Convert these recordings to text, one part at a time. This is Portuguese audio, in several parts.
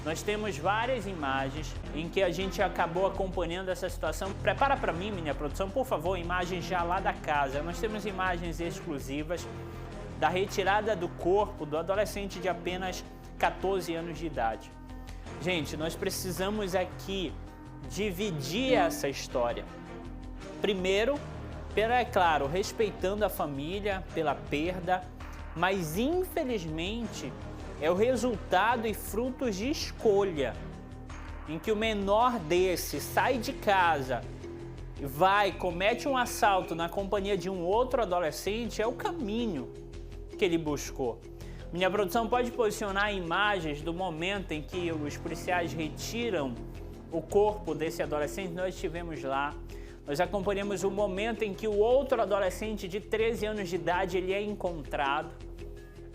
Nós temos várias imagens em que a gente acabou acompanhando essa situação. Prepara para mim, minha produção, por favor, imagens já lá da casa. Nós temos imagens exclusivas da retirada do corpo do adolescente de apenas 14 anos de idade. Gente, nós precisamos aqui dividir essa história. Primeiro, é claro, respeitando a família pela perda, mas infelizmente é o resultado e frutos de escolha, em que o menor desse sai de casa, comete um assalto na companhia de um outro adolescente, é o caminho que ele buscou. Minha produção pode posicionar imagens do momento em que os policiais retiram o corpo desse adolescente. Nós estivemos lá, nós acompanhamos o momento em que o outro adolescente de 13 anos de idade ele é encontrado.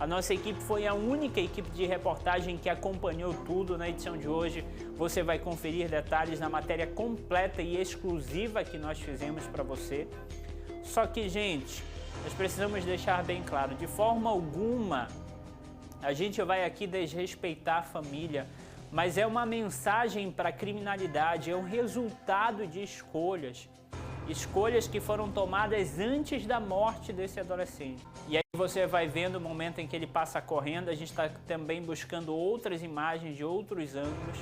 A nossa equipe foi a única equipe de reportagem que acompanhou tudo. Na edição de hoje você vai conferir detalhes na matéria completa e exclusiva que nós fizemos para você. Só que, gente, nós precisamos deixar bem claro, de forma alguma a gente vai aqui desrespeitar a família, mas é uma mensagem para a criminalidade, é um resultado de escolhas que foram tomadas antes da morte desse adolescente. E aí você vai vendo o momento em que ele passa correndo. A gente está também buscando outras imagens de outros ângulos.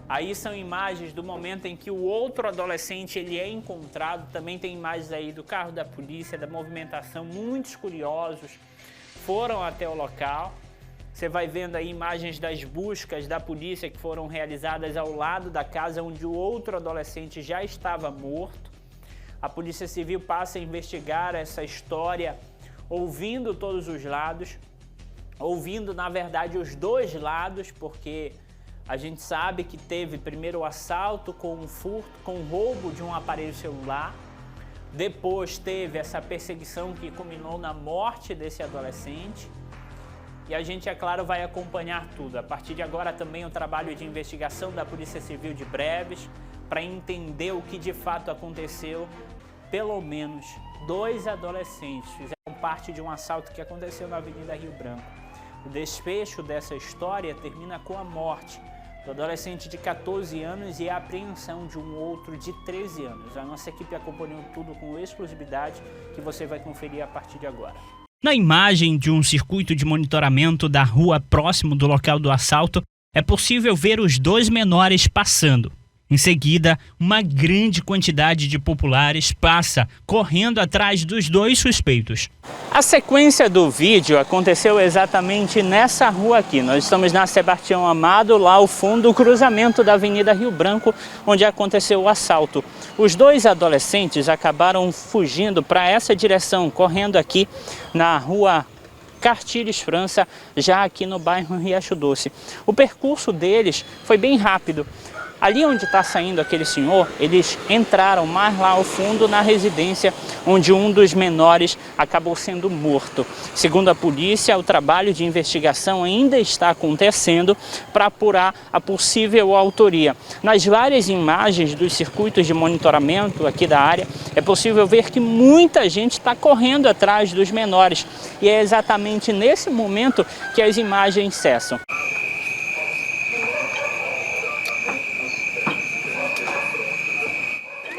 Aí são imagens do momento em que o outro adolescente ele é encontrado. Também tem imagens aí do carro da polícia, da movimentação. Muitos curiosos foram até o local. Você vai vendo aí imagens das buscas da polícia que foram realizadas ao lado da casa onde o outro adolescente já estava morto. A Polícia Civil passa a investigar essa história, ouvindo todos os lados, ouvindo, na verdade, os dois lados, porque a gente sabe que teve primeiro o assalto com um furto, com o roubo de um aparelho celular, depois teve essa perseguição que culminou na morte desse adolescente. E a gente, é claro, vai acompanhar tudo. A partir de agora também o trabalho de investigação da Polícia Civil de Breves, para entender o que de fato aconteceu. Pelo menos 2 adolescentes fizeram parte de um assalto que aconteceu na Avenida Rio Branco. O desfecho dessa história termina com a morte do adolescente de 14 anos e a apreensão de um outro de 13 anos. A nossa equipe acompanhou tudo com exclusividade, que você vai conferir a partir de agora. Na imagem de um circuito de monitoramento da rua próximo do local do assalto, é possível ver os 2 menores passando. Em seguida, uma grande quantidade de populares passa correndo atrás dos 2 suspeitos. A sequência do vídeo aconteceu exatamente nessa rua aqui. Nós estamos na Sebastião Amado, lá ao fundo, o cruzamento da Avenida Rio Branco, onde aconteceu o assalto. Os 2 adolescentes acabaram fugindo para essa direção, correndo aqui na rua Cartilhos França, já aqui no bairro Riacho Doce. O percurso deles foi bem rápido. Ali onde está saindo aquele senhor, eles entraram mais lá ao fundo na residência onde um dos menores acabou sendo morto. Segundo a polícia, o trabalho de investigação ainda está acontecendo para apurar a possível autoria. Nas várias imagens dos circuitos de monitoramento aqui da área, é possível ver que muita gente está correndo atrás dos menores. E é exatamente nesse momento que as imagens cessam.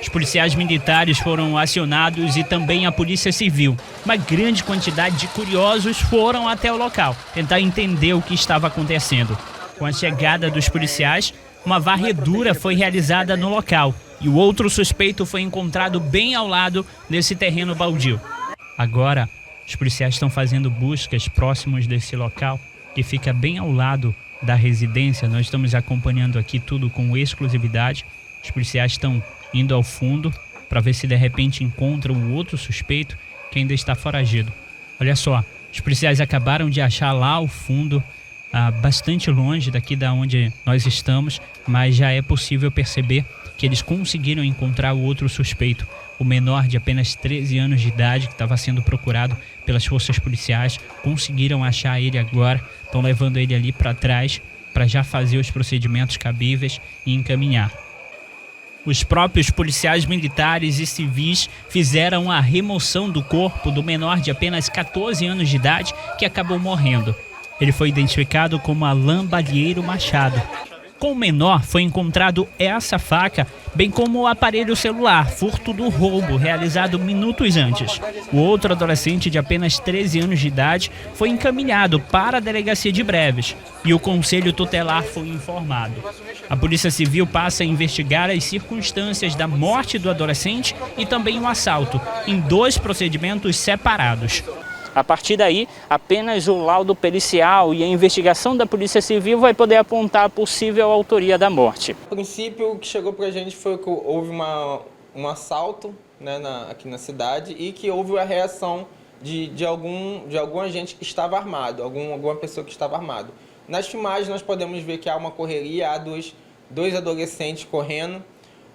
Os policiais militares foram acionados e também a Polícia Civil. Uma grande quantidade de curiosos foram até o local, tentar entender o que estava acontecendo. Com a chegada dos policiais, uma varredura foi realizada no local e o outro suspeito foi encontrado bem ao lado desse terreno baldio. Agora, os policiais estão fazendo buscas próximos desse local, que fica bem ao lado da residência. Nós estamos acompanhando aqui tudo com exclusividade. Os policiais estão indo ao fundo para ver se de repente encontram o outro suspeito que ainda está foragido. Olha só, os policiais acabaram de achar lá ao fundo, bastante longe daqui da onde nós estamos, mas já é possível perceber que eles conseguiram encontrar o outro suspeito, o menor de apenas 13 anos de idade que estava sendo procurado pelas forças policiais. Conseguiram achar ele agora, estão levando ele ali para trás para já fazer os procedimentos cabíveis e encaminhar. Os próprios policiais militares e civis fizeram a remoção do corpo do menor de apenas 14 anos de idade que acabou morrendo. Ele foi identificado como Alain Balieiro Machado. Com o menor foi encontrado essa faca, bem como o aparelho celular, furto do roubo, realizado minutos antes. O outro adolescente de apenas 13 anos de idade foi encaminhado para a delegacia de Breves e o conselho tutelar foi informado. A Polícia Civil passa a investigar as circunstâncias da morte do adolescente e também o assalto, em 2 procedimentos separados. A partir daí, apenas o laudo pericial e a investigação da Polícia Civil vai poder apontar a possível autoria da morte. A princípio, o que chegou para a gente foi que houve um assalto, né, aqui na cidade e que houve a reação de algum agente que estava armado, alguma pessoa que estava armado. Nas filmagens nós podemos ver que há uma correria, há dois adolescentes correndo.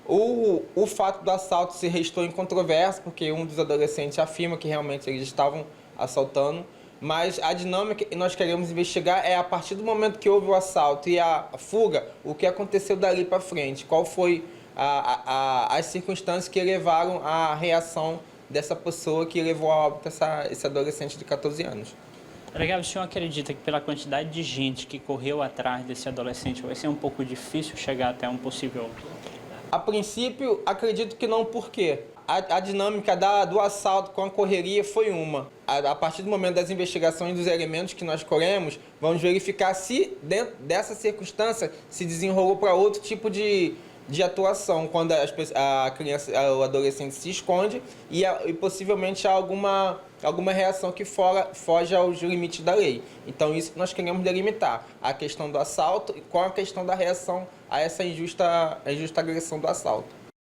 O fato do assalto se restou em controvérsia, porque um dos adolescentes afirma que realmente eles estavam assaltando, mas a dinâmica que nós queremos investigar é a partir do momento que houve o assalto e a fuga, o que aconteceu dali para frente, qual foi as circunstâncias que levaram à reação dessa pessoa que levou a óbito esse adolescente de 14 anos. Delegado, o senhor acredita que pela quantidade de gente que correu atrás desse adolescente vai ser um pouco difícil chegar até um possível autor? A princípio, acredito que não, por quê? A dinâmica do assalto com a correria foi uma. A partir do momento das investigações dos elementos que nós colhemos, vamos verificar se dentro dessa circunstância se desenrolou para outro tipo de atuação, quando o adolescente se esconde e possivelmente há alguma reação que foge aos limites da lei. Então isso que nós queremos delimitar, a questão do assalto com a questão da reação a essa injusta agressão do assalto.